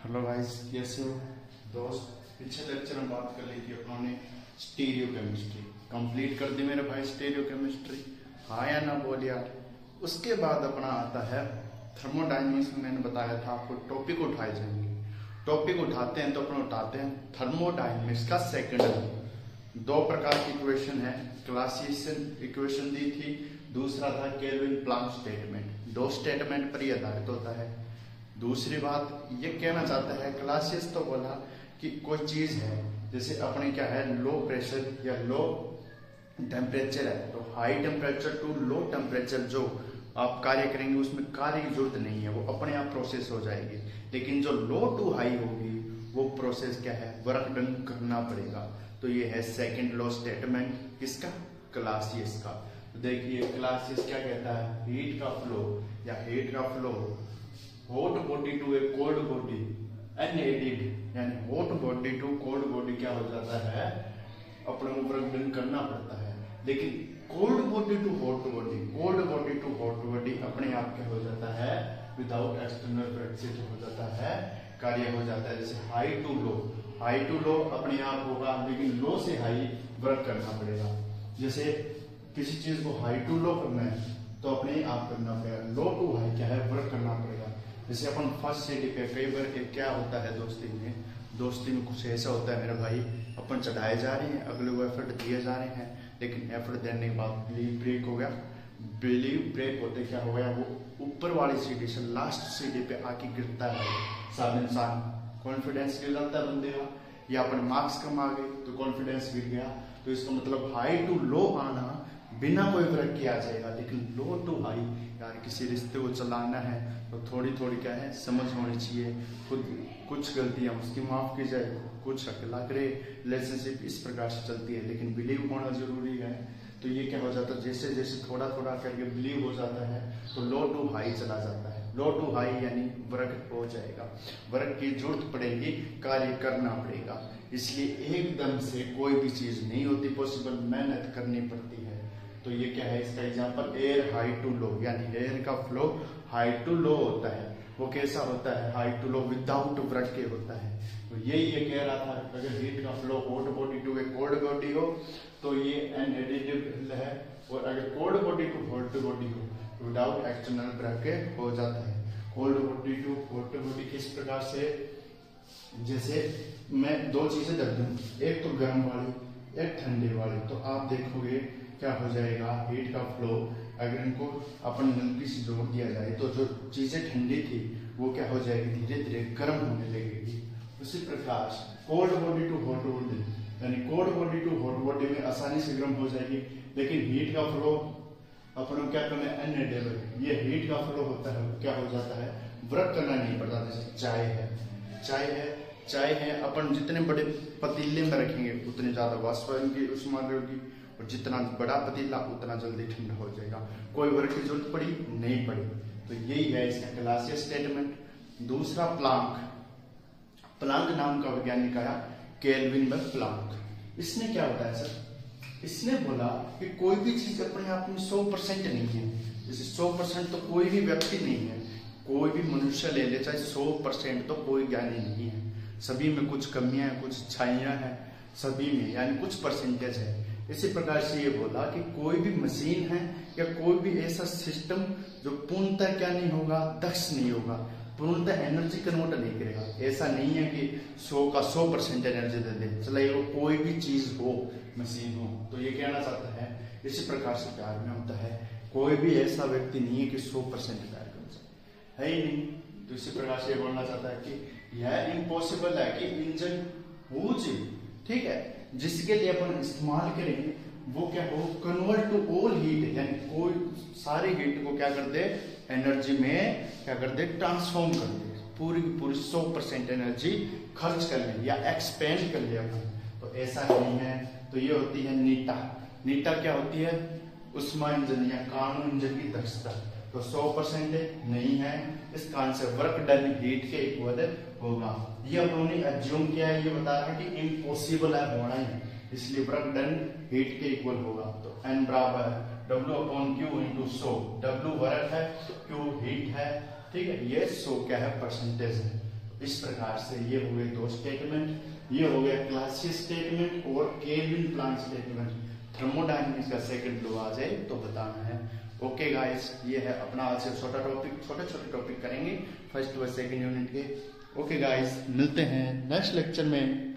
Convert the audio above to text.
Hello guys, कैसे हो दोस्त। पिछले लेक्चर में बात कर ली थी अपनों ने स्टीरियो केमिस्ट्री कंप्लीट कर दी मेरे भाई। स्टीरियो केमिस्ट्री हाँ या ना बोल यार। उसके बाद अपना आता है थर्मोडायनेमिक्स में। मैंने बताया था आपको टॉपिक उठाए जाएंगे। टॉपिक उठाते हैं तो अपने उठाते हैं थर्मोडायनेमिक्स का सेकंड लॉ। दो प्रकार की इक्वेशन है, क्लासियस इक्वेशन दी थी, दूसरा था केल्विन प्लांक स्टेटमेंट। दो स्टेटमेंट पर ही आधारित होता है। दूसरी बात ये कहना चाहता है, क्लासियस तो बोला कि कोई चीज है, जैसे अपने क्या है लो प्रेशर या लो टेम्परेचर है, तो high temperature to low temperature जो आप कार्य करेंगे उसमें कार्य की जरूरत नहीं है, वो अपने आप प्रोसेस हो जाएगी। लेकिन जो लो टू हाई होगी वो प्रोसेस क्या है, वर्क डन करना पड़ेगा। तो ये है सेकेंड लॉ स्टेटमेंट किसका, क्लासियस का। तो देखिए क्लासियस क्या कहता है, हीट का फ्लो या हीट का flow hot body to a cold body unaided, यानी hot body to cold body क्या हो जाता है, अपने ऊपर डन करना पड़ता है। लेकिन cold body to hot body, cold body to hot body अपने आप क्या हो जाता है, विदाउट एक्सटर्नल प्रेशर हो जाता है, कार्य हो जाता है। जैसे high to low, high to low अपने आप होगा, लेकिन लो से हाई वर्क करना पड़ेगा। जैसे किसी चीज को हाई टू लो करना है तो अपने आप करना पड़ेगा, लो टू हाई क्या है वर्क करना पड़ेगा। जैसे अपन फर्स्ट सीढ़ी पे कई बार क्या होता है दोस्ती में कुछ ऐसा होता है मेरे भाई, अपन चढ़ाए जा रहे हैं, अगले को एफर्ट दिए जा रहे हैं, लेकिन एफर्ट देने के बाद बिलीव ब्रेक हो गया। बिलीव ब्रेक होते क्या हो गया, वो ऊपर वाली सीढ़ी से लास्ट सीढ़ी पे आके गिरता है। सब इंसान कॉन्फिडेंस गिर जाता है बंदे का, या अपन मार्क्स कम आ गए तो कॉन्फिडेंस गिर गया। तो इसका मतलब हाई टू लो आना बिना कोई फर्क किया जाएगा, लेकिन लो टू हाई यार किसी रिश्ते को चलाना है तो थोड़ी थोड़ी क्या है समझ होनी चाहिए। खुद कुछ गलतियां उसकी माफ की जाए, कुछ अकेला करे, रिलेशनशिप इस प्रकार से चलती है, लेकिन बिलीव होना जरूरी है। तो ये क्या हो जाता है, जैसे जैसे थोड़ा थोड़ा करके बिलीव हो जाता है तो लो टू हाई चला जाता है। लो टू हाई यानी वर्क हो जाएगा, वर्क की जरूरत पड़ेगी, कार्य करना पड़ेगा। इसलिए एकदम से कोई भी चीज नहीं होती पॉसिबल, मेहनत करनी पड़ती है। तो ये क्या है, इसका एग्जांपल एयर हाई टू लो, यानी एयर का फ्लो हाई टू लो होता है। वो कैसा होता है, high to low without work के होता है। तो यही ये कह रहा था, अगर हीट का flow hot body to a cold body हो तो ये अनएडिटिव है, और अगर cold body to hot body हो तो विदाउट एक्सटर्नल ब्रैकेट हो जाता है। Cold body to hot body किस प्रकार से, जैसे मैं दो चीजें रख दूं, एक तो गर्म वाली एक ठंडे वाली, तो आप देखोगे क्या हो जाएगा, हीट का फ्लो अगर इनको अपन नलकी से जोड़ दिया जाए तो जो चीजें ठंडी थी वो क्या हो जाएगी, धीरे धीरे गर्म होने लगेगी। उसी प्रकार cold body to hot body, यानी cold body to hot body में आसानी से गर्म हो जाएगी, लेकिन हीट का फ्लो अपन क्या करना है, अनएडेबल। ये हीट का फ्लो होता है क्या हो जाता है, वर्क करना नहीं पड़ता। जैसे चाय है अपन जितने बड़े पतीले में रखेंगे उतने ज्यादा वाष्पन की उष्मा होगी, और जितना बड़ा पतीला उतना जल्दी ठंडा हो जाएगा, कोई वर्क की जरूरत पड़ी नहीं पड़ी। तो यही है इसका क्लासियस स्टेटमेंट। दूसरा प्लांक नाम का वैज्ञानिक आया, केल्विन प्लांक। इसने क्या बताया सर, इसने बोला कि कोई भी चीज अपने आप में 100% नहीं है। जैसे 100% तो कोई भी व्यक्ति नहीं है, कोई भी मनुष्य ले ले, चाहे 100% तो कोई ज्ञानी नहीं है। सभी में कुछ कमियां हैं, कुछ अच्छाइयां हैं सभी में, यानी कुछ परसेंटेज है। इसी प्रकार से ये बोला कि कोई भी मशीन है या कोई भी ऐसा सिस्टम जो पूर्णतः क्या नहीं होगा, दक्ष नहीं होगा, पूर्णतः एनर्जी कन्वर्ट नहीं करेगा। ऐसा नहीं है कि 100 का 100% एनर्जी दे दे, चले वो कोई भी चीज हो, मशीन हो। तो ये कहना चाहता है, इसी प्रकार से प्यार में होता है, कोई भी ऐसा व्यक्ति नहीं है कि 100% प्यार कर सकता है ही नहीं। तो इसी प्रकार से बोलना चाहता है कि यह इम्पॉसिबल है कि इंजन हो चाहिए, ठीक है, जिसके लिए अपन इस्तेमाल करेंगे वो क्या हो, कन्वर्ट टू ऑल हीट, यानी कोई सारी हीट को क्या कर दे, एनर्जी में क्या कर दे, ट्रांसफॉर्म कर दे, पूरी की पूरी 100% एनर्जी खर्च कर ले या एक्सपेंड कर ले अपन। तो ऐसा नहीं है। तो ये होती है नीटा क्या होती है, उष्मा इंजन या कार्नो इंजन की दक्षता। तो 100% नहीं है, इस कारण से वर्क डन हीट के इक्वल होगा। ये अपनों ने अज्यूम किया है, ये बता रहा है कि इम्पॉसिबल है होना ही, इसलिए वर्क डन हीट के इक्वल होगा। तो N बराबर W/Q इंटू 100। W वर्क है, Q हीट है, ठीक है, ये 100 क्या है, परसेंटेज है। इस प्रकार से ये हो गए दो स्टेटमेंट, ये हो गया क्लासियस स्टेटमेंट और केल्विन प्लांक स्टेटमेंट। थर्मोडायनेमिक्स का सेकंड लो आ जाए तो बताना है। ओके गाइस, ये है अपना आज से छोटा टॉपिक, छोटे छोटे टॉपिक करेंगे फर्स्ट व सेकंड यूनिट के। ओके गाइस, मिलते हैं नेक्स्ट लेक्चर में।